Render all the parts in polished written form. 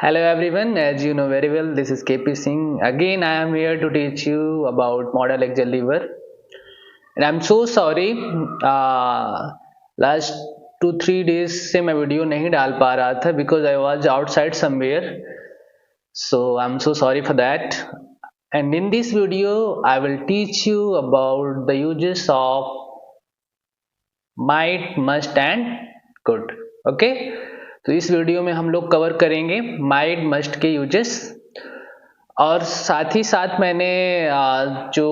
Hello everyone, as you know very well, this is KP Singh. Again, I am here to teach you about model Excel lever. And I'm so sorry, last 2-3 days से मैं video नहीं डाल पा रहा था because I was outside somewhere. So I'm so sorry for that. And in this video, I will teach you about the uses of might, must and could. Okay तो इस video में हम लोग कवर करेंगे माइट मस्ट के uses और साथ ही साथ मैंने जो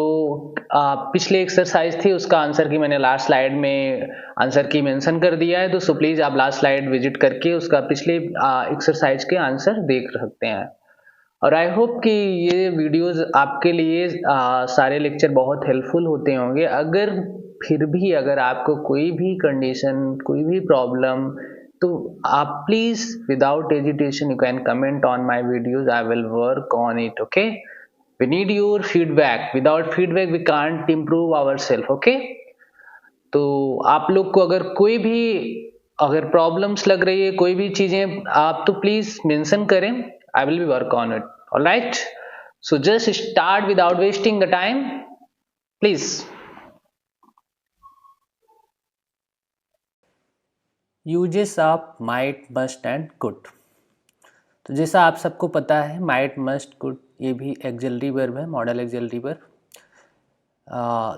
पिछले एक्सरसाइज थी उसका आंसर की मैंने लास्ट स्लाइड में आंसर की मेंशन कर दिया है, तो सो प्लीज़ आप लास्ट स्लाइड विजिट करके उसका पिछले एक्सरसाइज के आंसर देख सकते हैं। और आई होप कि ये वीडियोस आपके लिए सारे लेक्चर बहुत हेल्पफुल होते होंगे। अगर फिर भी अगर आपको कोई भी कंडीशन, कोई भी प्रॉब्लम, तो आप please without hesitation you can comment on my videos, I will work on it. Okay, we need your feedback, without feedback we can't improve ourselves. Okay, तो आप लोग को अगर कोई भी अगर प्रॉब्लम्स लग रही है, कोई भी चीजें, आप तो प्लीज मेंशन करें, I will be work on it. All right. So just start without wasting the time, please. Uses of might, must and could. तो जैसा आप सबको पता है, माइट, मस्ट, कुड ये भी एक्सिलरी वर्ब है, मॉडल एक्सिलरी वर्ब।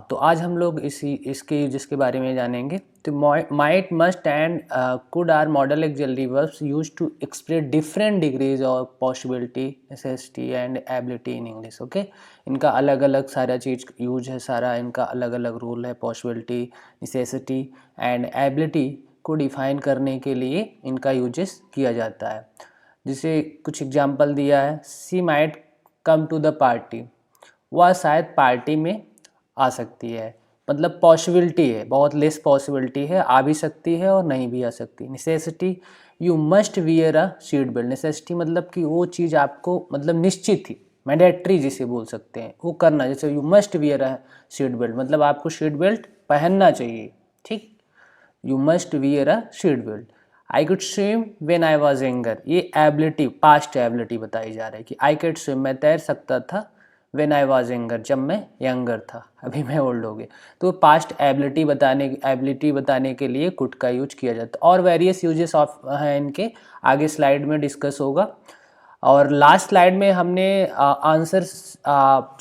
तो आज हम लोग इसके यूजेस के बारे में जानेंगे। तो might, must and could are modal auxiliary verbs used to express different degrees of possibility, necessity and ability in English. Okay, इनका अलग अलग सारा चीज़ यूज है, सारा इनका अलग अलग रूल है। पॉसिबिलिटी, नेसेसिटी एंड एबिलिटी को डिफाइन करने के लिए इनका यूजेस किया जाता है। जिसे कुछ एग्जांपल दिया है, she might come to the party, वह शायद पार्टी में आ सकती है। मतलब पॉसिबिलिटी है, बहुत लेस पॉसिबिलिटी है, आ भी सकती है और नहीं भी आ सकती। Necessity, you must wear a seat belt. Necessity मतलब कि वो चीज़ आपको मतलब निश्चित थी, मैंडेटरी जिसे बोल सकते हैं, वो करना। जैसे you must wear a seat belt मतलब आपको सीट बेल्ट पहनना चाहिए। ठीक, you must wear a seat belt. I could swim when I was younger, ये एबिलिटी, पास्ट एबिलिटी बताई जा रही है कि आई कुड स्विम, मैं तैर सकता था, व्हेन आई वाज यंगर, जब मैं यंगर था, अभी मैं ओल्ड हो गया। तो पास्ट एबिलिटी बताने के लिए कुड का यूज किया जाता है। और वेरियस यूजेस ऑफ हैं इनके, आगे स्लाइड में डिस्कस होगा। और लास्ट स्लाइड में हमने आंसर,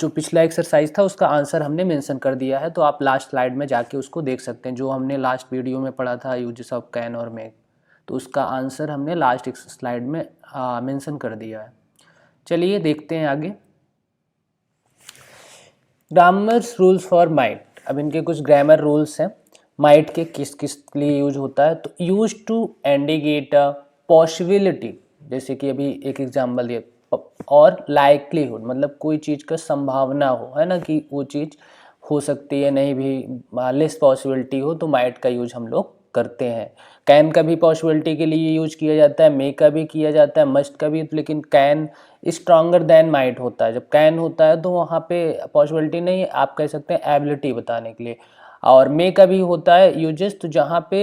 जो पिछला एक्सरसाइज था उसका आंसर हमने मेंशन कर दिया है, तो आप लास्ट स्लाइड में जाके उसको देख सकते हैं। जो हमने लास्ट वीडियो में पढ़ा था यूजेस ऑफ कैन और मेक, तो उसका आंसर हमने लास्ट स्लाइड में मेंशन कर दिया है। चलिए देखते हैं आगे। Grammars rules for might. अब इनके कुछ ग्रामर रूल्स हैं। माइट के किस किस लिए यूज होता है, तो use to indicate a possibility, जैसे कि अभी एक एग्जांपल दिया, और लाइकलीहुड मतलब कोई चीज़ का संभावना हो, है ना, कि वो चीज़ हो सकती है, नहीं भी लेस पॉसिबिलिटी हो, तो माइट का यूज हम लोग करते हैं। कैन का भी पॉसिबिलिटी के लिए यूज किया जाता है, मे का भी किया जाता है, मस्ट का भी, लेकिन कैन स्ट्रॉन्गर देन माइट होता है। जब कैन होता है तो वहाँ पे पॉसिबिलिटी नहीं, आप कह सकते हैं एबिलिटी बताने के लिए। और मे का भी होता है यूजेस, तो जहाँ पे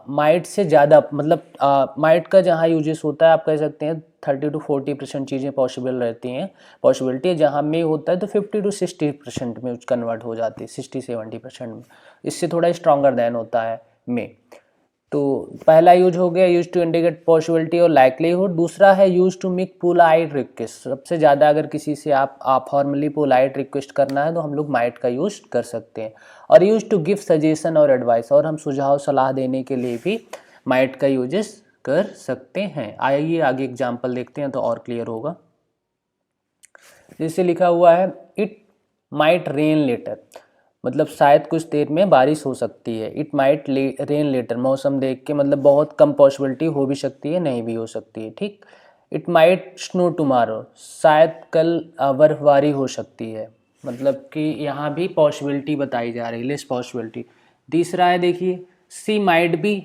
माइट से ज़्यादा, मतलब माइट का जहाँ यूजेस होता है, आप कह सकते हैं 30 to 40% चीज़ें पॉसिबल रहती हैं, पॉसिबिलिटी। जहाँ मे होता है तो 50 to 60% में कन्वर्ट हो जाती है, 60-70% में। इससे थोड़ा स्ट्रॉन्गर देन होता है मे। तो पहला यूज हो गया, यूज टू इंडिकेट पॉसिबिलिटी और लाइकलीहुड। दूसरा है use to make polite request. सबसे ज़्यादा अगर किसी से आप फॉर्मली पोलाइट रिक्वेस्ट करना है तो हम लोग माइट का यूज कर सकते हैं। और यूज टू गिव सजेशन और एडवाइस, और हम सुझाव सलाह देने के लिए भी माइट का यूजेस कर सकते हैं। आइए आगे एग्जाम्पल देखते हैं तो और क्लियर होगा। जैसे लिखा हुआ है, इट माइट रेन लेटर, मतलब शायद कुछ देर में बारिश हो सकती है। इट माइट रेन लेटर, मौसम देख के मतलब बहुत कम पॉसिबिलिटी, हो भी सकती है, नहीं भी हो सकती है। ठीक, इट माइट स्नो टुमारो, शायद कल बर्फबारी हो सकती है, मतलब कि यहाँ भी पॉसिबिलिटी बताई जा रही है, लेस पॉसिबिलिटी। तीसरा है, देखिए, सी माइट बी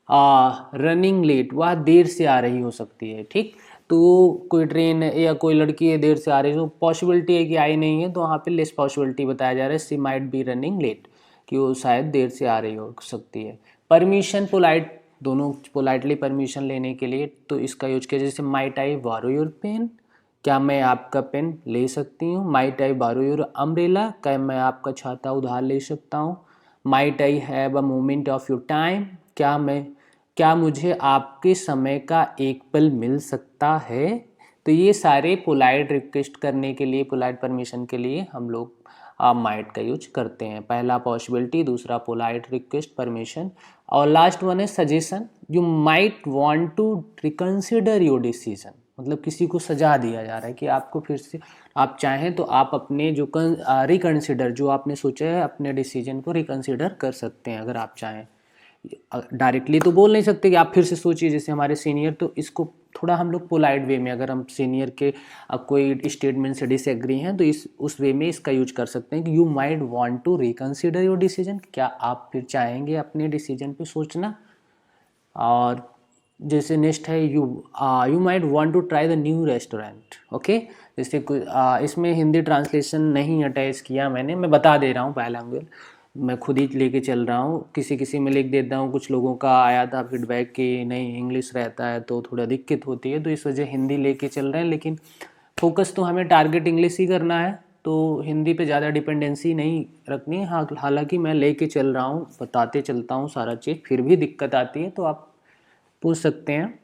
रनिंग लेट, वह देर से आ रही हो सकती है। ठीक, तो कोई ट्रेन या कोई लड़की है देर से आ रही है, तो पॉसिबिलिटी है कि आई नहीं है, तो वहाँ पे लेस पॉसिबिलिटी बताया जा रहा है, she might be running late, कि वो शायद देर से आ रही हो सकती है। परमिशन पोलाइट दोनों पोलाइटली परमिशन लेने के लिए तो इसका यूज किया, जैसे might I borrow your pen, क्या मैं आपका पेन ले सकती हूँ। Might I borrow your umbrella, क्या मैं आपका छाता उधार ले सकता हूँ। Might I have a moment of your time, क्या मुझे आपके समय का एक पल मिल सकता है। तो ये सारे पोलाइट रिक्वेस्ट करने के लिए, पोलाइट परमिशन के लिए हम लोग माइट का यूज करते हैं। पहला पॉसिबिलिटी, दूसरा पोलाइट रिक्वेस्ट परमिशन, और लास्ट वन है suggestion. You might want to reconsider your decision, मतलब किसी को सजा दिया जा रहा है कि आपको फिर से, आप चाहें तो आप अपने जो रिकंसिडर, जो आपने सोचा है अपने डिसीजन को रिकंसिडर कर सकते हैं अगर आप चाहें। डायरेक्टली तो बोल नहीं सकते कि आप फिर से सोचिए, जैसे हमारे सीनियर, तो इसको थोड़ा हम लोग पोलाइट वे में, अगर हम सीनियर के कोई स्टेटमेंट से डिसएग्री हैं तो उस वे में इसका यूज कर सकते हैं कि you might want to reconsider your decision, क्या आप फिर चाहेंगे अपने डिसीजन पे सोचना। और जैसे नेक्स्ट है you might want to try the new restaurant. Okay, जैसे इसमें हिंदी ट्रांसलेशन नहीं अटैच किया मैंने, मैं बता दे रहा हूँ बायलैंग्वेज, मैं खुद ही लेके चल रहा हूँ, किसी में लिख देता हूँ। कुछ लोगों का आया था फीडबैक कि नहीं इंग्लिश रहता है तो थोड़ा दिक्कत होती है, तो इस वजह हिंदी लेके चल रहे हैं, लेकिन फोकस तो हमें टारगेट इंग्लिश ही करना है, तो हिंदी पे ज़्यादा डिपेंडेंसी नहीं रखनी है। हाँ, हालांकि मैं लेके चल रहा हूँ, बताते चलता हूँ सारा चीज़, फिर भी दिक्कत आती है तो आप पूछ सकते हैं।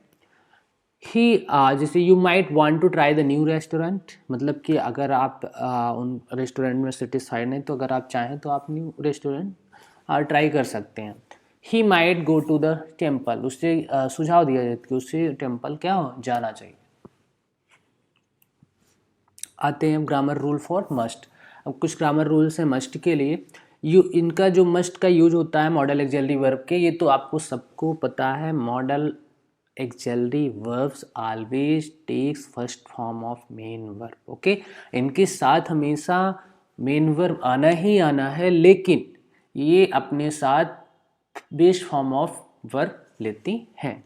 जैसे you might want to try the new restaurant, मतलब कि अगर आप उन रेस्टोरेंट में सेटिस्फाइड नहीं तो अगर आप चाहें तो आप न्यू रेस्टोरेंट ट्राई कर सकते हैं। He might go to the temple, उससे सुझाव दिया जाता है कि उससे टेम्पल क्या जाना चाहिए। आते हैं ग्रामर रूल फॉर मस्ट। अब कुछ ग्रामर रूल्स हैं मस्ट के लिए। इनका जो मस्ट का यूज होता है मॉडल एक्सिलरी वर्ब के, ये तो आपको सबको पता है। Modal auxiliary verbs always takes first form of main verb. Okay, इनके साथ हमेशा मेन वर्ब आना ही आना है, लेकिन ये अपने साथ बेस्ट फॉर्म ऑफ वर्ब लेती हैं।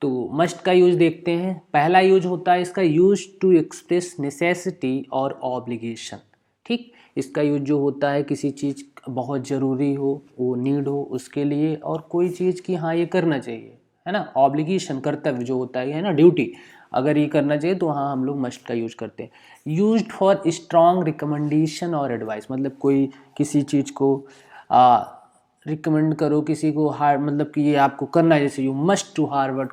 तो मस्ट का यूज देखते हैं। पहला यूज होता है इसका, यूज टू एक्सप्रेस नेसेसिटी और ऑब्लिगेशन। ठीक, इसका यूज जो होता है किसी चीज़ बहुत ज़रूरी हो, वो नीड हो उसके लिए, और कोई चीज़ की हाँ ये करना चाहिए, है ना, ऑब्लिगेशन कर्तव्य जो होता है ना, ड्यूटी, अगर ये करना चाहिए तो हाँ हम लोग मस्ट का यूज करते हैं। यूज्ड फॉर स्ट्रॉन्ग रिकमेंडेशन और एडवाइस, मतलब कोई किसी चीज़ को रिकमेंड करो किसी को, हार मतलब कि ये आपको करना है, जैसे you must to Harvard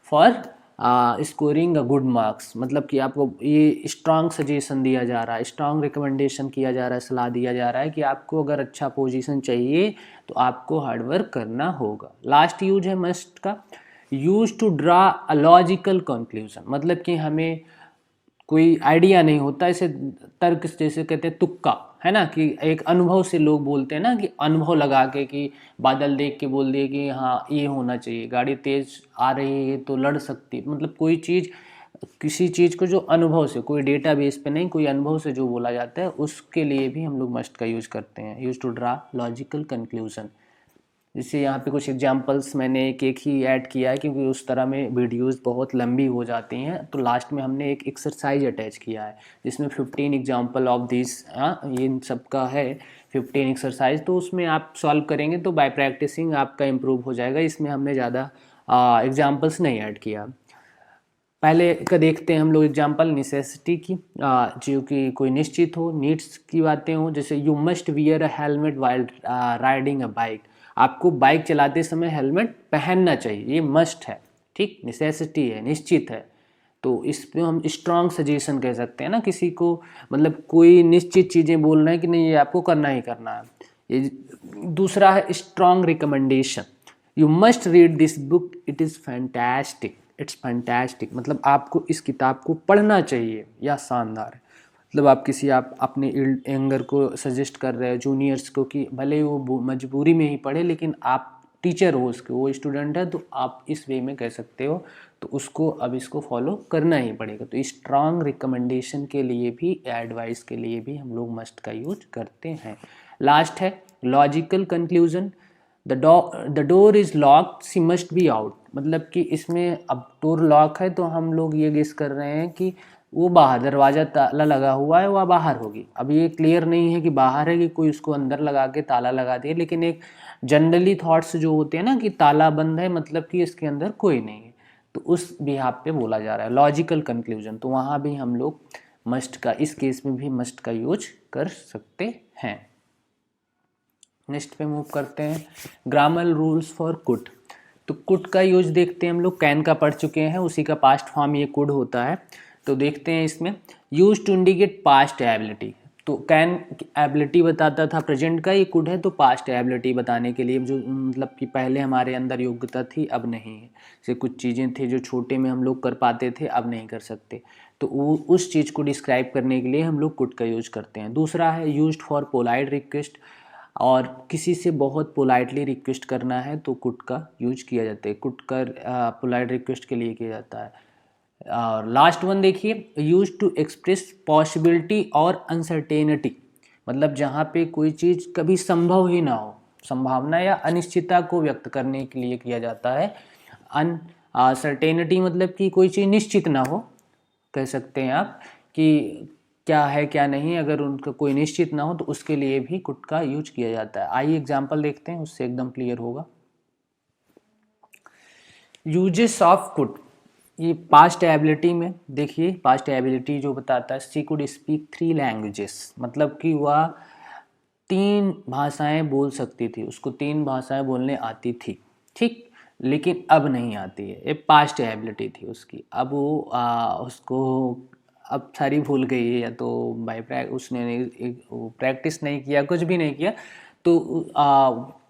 for scoring a good marks, मतलब कि आपको ये स्ट्रॉन्ग सजेशन दिया जा रहा है, स्ट्रॉन्ग रिकमेंडेशन किया जा रहा है, सलाह दिया जा रहा है कि आपको अगर अच्छा पोजीशन चाहिए तो आपको हार्डवर्क करना होगा। लास्ट यूज है मस्ट का, use to draw a logical conclusion, मतलब कि हमें कोई आइडिया नहीं होता, इसे तर्क जैसे कहते हैं तुक्का, है ना, कि एक अनुभव से लोग बोलते हैं ना, कि अनुभव लगा के, कि बादल देख के बोल दिए कि हाँ ये होना चाहिए, गाड़ी तेज आ रही है तो लड़ सकती, मतलब कोई चीज़, किसी चीज़ को जो अनुभव से, कोई डेटा बेस पे नहीं, कोई अनुभव से जो बोला जाता है, उसके लिए भी हम लोग मस्ट का यूज़ करते हैं। Use to draw logical conclusion. जैसे यहाँ पे कुछ एग्जांपल्स मैंने एक ही ऐड किया है, क्योंकि उस तरह में वीडियोस बहुत लंबी हो जाती हैं, तो लास्ट में हमने एक एक्सरसाइज अटैच किया है जिसमें 15 एग्जांपल ऑफ दिस, ये इन सब का है 15 एक्सरसाइज, तो उसमें आप सॉल्व करेंगे तो बाय प्रैक्टिसिंग आपका इम्प्रूव हो जाएगा। इसमें हमने ज़्यादा एग्जाम्पल्स नहीं ऐड किया। पहले का देखते हैं हम लोग एग्जांपल नेसेसिटी की, जो कि कोई निश्चित हो, नीड्स की बातें हो, जैसे you must wear a helmet while riding a bike, आपको बाइक चलाते समय हेलमेट पहनना चाहिए, ये मस्ट है, ठीक, नेसेसिटी है, निश्चित है। तो इस पे हम स्ट्रॉन्ग सजेशन कह सकते हैं ना किसी को, मतलब कोई निश्चित चीज़ें बोल रहे हैं कि नहीं ये आपको करना ही करना है। ये दूसरा है strong recommendation, you must read this book, it is fantastic, it's fantastic, मतलब आपको इस किताब को पढ़ना चाहिए या शानदार है। मतलब आप आप अपने यंगर को सजेस्ट कर रहे हो, जूनियर्स को, कि भले वो मजबूरी में ही पढ़े, लेकिन आप टीचर हो उसके, वो स्टूडेंट है, तो आप इस वे में कह सकते हो, तो उसको अब इसको फॉलो करना ही पड़ेगा। तो स्ट्रॉन्ग रिकमेंडेशन के लिए भी, एडवाइस के लिए भी हम लोग मस्ट का यूज करते हैं। लास्ट है logical conclusion, the door is locked, she must be out, मतलब कि इसमें अब डोर लॉक है तो हम लोग ये गेस कर रहे हैं कि वो बाहर, दरवाज़ा ताला लगा हुआ है, वह बाहर होगी। अब ये क्लियर नहीं है कि बाहर है कि कोई उसको अंदर लगा के ताला लगा दिया, लेकिन एक जनरली थॉट्स जो होते हैं ना कि ताला बंद है मतलब कि इसके अंदर कोई नहीं है, तो उस बिहाफ पे बोला जा रहा है लॉजिकल कंक्लूजन। तो वहाँ भी हम लोग मस्ट का, इस केस में भी मस्ट का यूज कर सकते हैं। नेक्स्ट पे मूव करते हैं, ग्रामर रूल्स फॉर कुड। तो कुड का यूज देखते हैं हम लोग, कैन का पढ़ चुके हैं, उसी का पास्ट फॉर्म ये कुड होता है। तो देखते हैं इसमें, use to indicate past ability. तो कैन एबिलिटी बताता था प्रेजेंट का, ये कुड है तो पास्ट एबिलिटी बताने के लिए, जो मतलब कि पहले हमारे अंदर योग्यता थी अब नहीं है, जैसे कुछ चीज़ें थी जो छोटे में हम लोग कर पाते थे अब नहीं कर सकते, तो उस चीज़ को डिस्क्राइब करने के लिए हम लोग कुड का यूज करते हैं। दूसरा है यूज्ड फॉर पोलाइट रिक्वेस्ट, और किसी से बहुत पोलाइटली रिक्वेस्ट करना है तो कुड का यूज किया जाता है, कुड का पोलाइट रिक्वेस्ट के लिए किया जाता है। और लास्ट वन देखिए, यूज टू एक्सप्रेस पॉसिबिलिटी और अनसर्टेनिटी, मतलब जहाँ पे कोई चीज़ कभी संभव ही ना हो, संभावना या अनिश्चितता को व्यक्त करने के लिए किया जाता है। अनसर्टेनिटी मतलब कि कोई चीज़ निश्चित ना हो, कह सकते हैं आप कि क्या है क्या नहीं, अगर उनका कोई निश्चित ना हो तो उसके लिए भी कुड का यूज किया जाता है। आइए एग्जांपल देखते हैं, उससे एकदम क्लियर होगा। यूजेस ऑफ कुड, ये पास्ट एबिलिटी में देखिए, पास्ट एबिलिटी जो बताता है, शी कुड स्पीक 3 लैंग्वेजेस, मतलब कि वह 3 भाषाएं बोल सकती थी, उसको 3 भाषाएं बोलने आती थी, ठीक, लेकिन अब नहीं आती है। ये पास्ट एबिलिटी थी उसकी, अब वो उसको अब सारी भूल गई है, या तो बाई उसने नहीं प्रैक्टिस नहीं किया, कुछ भी नहीं किया, तो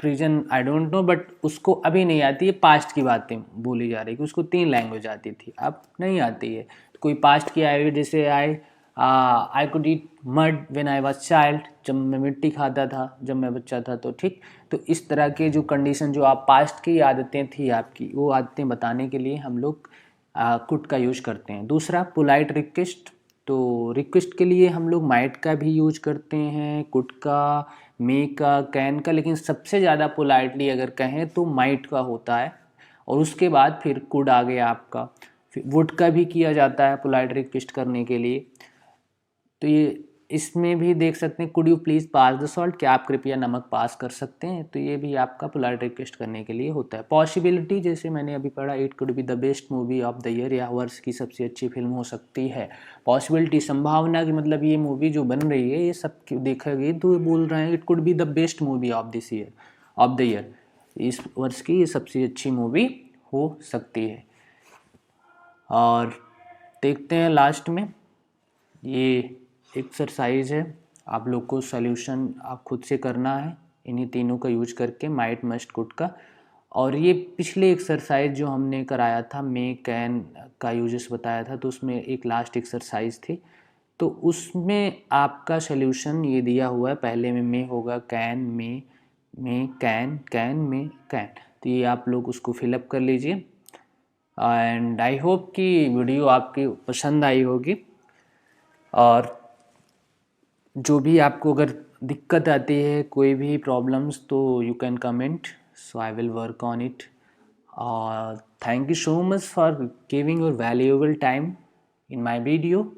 reason I don't know, but उसको अभी नहीं आती है, पास्ट की बातें बोली जा रही है कि उसको 3 लैंग्वेज आती थी अब नहीं आती है। तो कोई पास्ट की आई, जैसे I could eat mud when I was child, जब मैं मिट्टी खाता था जब मैं बच्चा था, तो ठीक, तो इस तरह के जो कंडीशन, जो आप पास्ट की आदतें थी आपकी, वो आदतें बताने के लिए हम लोग कुड का यूज करते हैं। दूसरा पोलाइट रिक्वेस्ट, तो रिक्वेस्ट के लिए हम लोग माइट का भी यूज करते हैं, कुड का, मे का, कैन का, लेकिन सबसे ज़्यादा पोलाइटली अगर कहें तो माइट का होता है, और उसके बाद फिर कुड आ गया आपका। फिर वुड का भी किया जाता है पोलाइट रिक्वेस्ट करने के लिए। तो ये इसमें भी देख सकते हैं, could you please pass the salt, क्या आप कृपया नमक पास कर सकते हैं, तो ये भी आपका पोलाइट रिक्वेस्ट करने के लिए होता है। पॉसिबिलिटी, जैसे मैंने अभी पढ़ा, it could be the best movie of the year, या वर्ष की सबसे अच्छी फिल्म हो सकती है। पॉसिबिलिटी, संभावना की, मतलब ये मूवी जो बन रही है ये सब देखेगी तो बोल रहे हैं it could be the best movie of this year, of the year, इस वर्ष की ये सबसे अच्छी मूवी हो सकती है। और देखते हैं लास्ट में, ये एक्सरसाइज है, आप लोग को सॉल्यूशन आप खुद से करना है इन्हीं तीनों का यूज करके, माइट मस्ट कुड का। और ये पिछले एक्सरसाइज जो हमने कराया था, मे कैन का यूजेस बताया था, तो उसमें एक लास्ट एक्सरसाइज थी, तो उसमें आपका सॉल्यूशन ये दिया हुआ है, पहले में मे होगा, can may can, can may can, तो ये आप लोग उसको फिलअप कर लीजिए। एंड आई होप कि वीडियो आपकी पसंद आई होगी, और जो भी आपको अगर दिक्कत आती है, कोई भी प्रॉब्लम्स, तो you can comment, so I will work on it. Thank you so much for giving your valuable time in my video.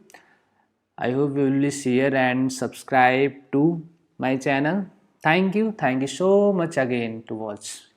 I hope you will share and subscribe to my channel. Thank you so much again to watch.